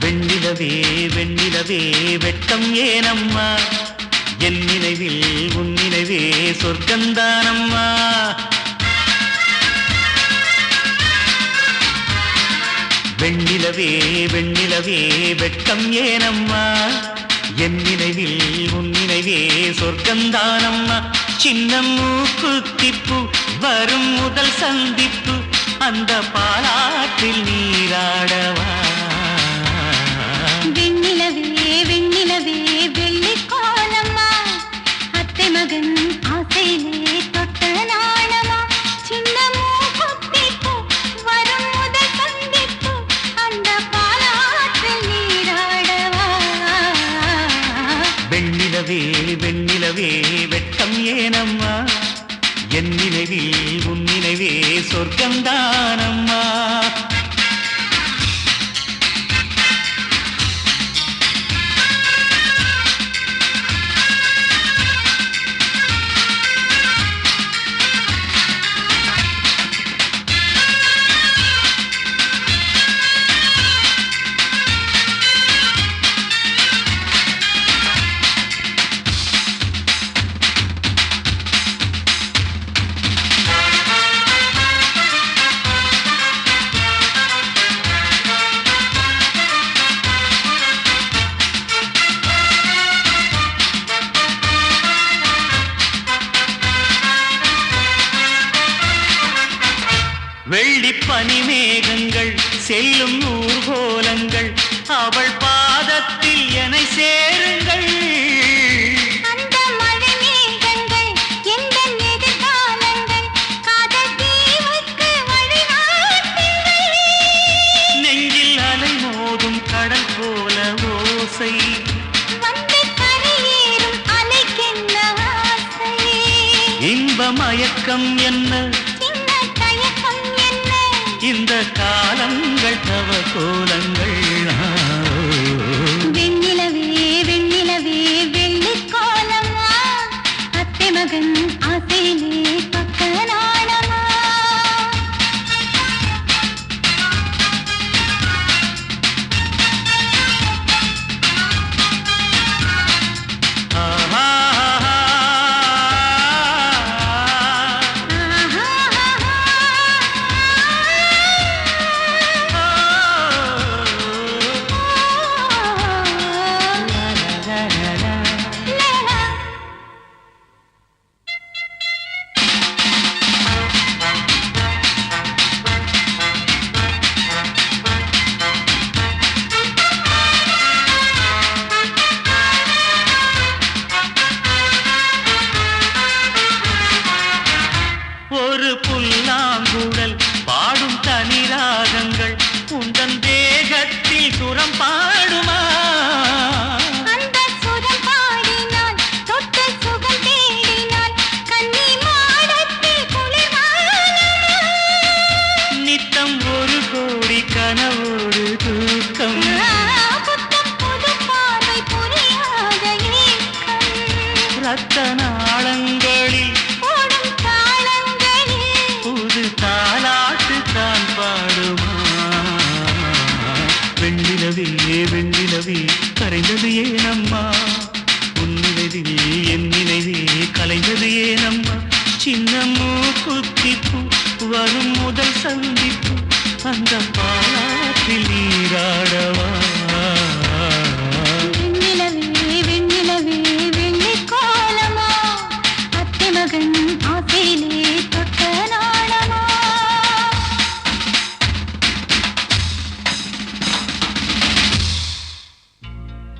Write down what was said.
வெண்ணிலவே வெண்ணிலவே வெட்கம் ஏனம்மா என் நினைவில் உன் நினைவே சொர்க்கந்தானம்மா வெண்ணிலவே வெண்ணிலவே வெட்கம் ஏனம்மா என் நினைவில் உன் நினைவே சொர்க்கந்தானம்மா சின்ன மூக்குத்திப்பு வரும் முதல் சந்திப்பு அந்த பாலாற்றில் நீராடவா வெண்ணிலவே வெண்ணிலவே வெள்ளி கோலம்மா அத்தை மகன் ஆசையிலே தொட்ட நாணமா சின்ன மூக்குத்திப்பு வரும் முதல் சந்திப்பு அந்த பாலாற்றில் நீராடவா வெண்ணிலவே வெண்ணிலவே வெட்கம் ஏனம்மா என் நினைவில் உன் நினைவே சொர்க்கந்தானம்மா வெள்ளி பனிமேகங்கள் செல்லும் ஊர்கோலங்கள் அவள் பாதத்தில் என்னை சேருங்கள் அந்த மழை மேகங்கள் எந்த எதிர்காலங்கள் காதல் தீவுக்கு வழிகாட்டுங்கள் நெஞ்சில் அலை மோதும் கடல் போல ஓசை வந்து கரையேறும் அலைக்கென்ன ஆசை இன்ப மயக்கம் என்ன இந்த காலங்கள் தவ கோலங்கள் வெண்ணிலவே வெண்ணிலவே வெள்ளி கோலம்மா அத்தை மகன் ஆசையிலே பக்க நாணமா ஒரு புல்லாங்குழல் பாடும் தனிராகங்கள் உந்தன் தேகத்தில் சுரம் பாடுமா அந்த சுரம் பாடினால் தொட்டு சுகம் தேடினால் கன்னி மாடத்தில் குளிர்வானமா நித்தம் ஒரு கோடி கனவோடு தூக்கம் புத்தம் புது பார்வை புரியாத ஏக்கம் ரத்த நாளங்களில் ஓடும் தாளங்களில் புது தாலாட்டு தான் பாடுமா வெண்ணிலவே வெண்ணிலவே கரைந்தது ஏனம்மா உன் நினைவில் என் நினைவே கலைந்தது ஏனம்மா சின்ன மூக்குத்திப்பு வரும் முதல் சந்திப்பு அந்த பாலாற்றில் நீராடவா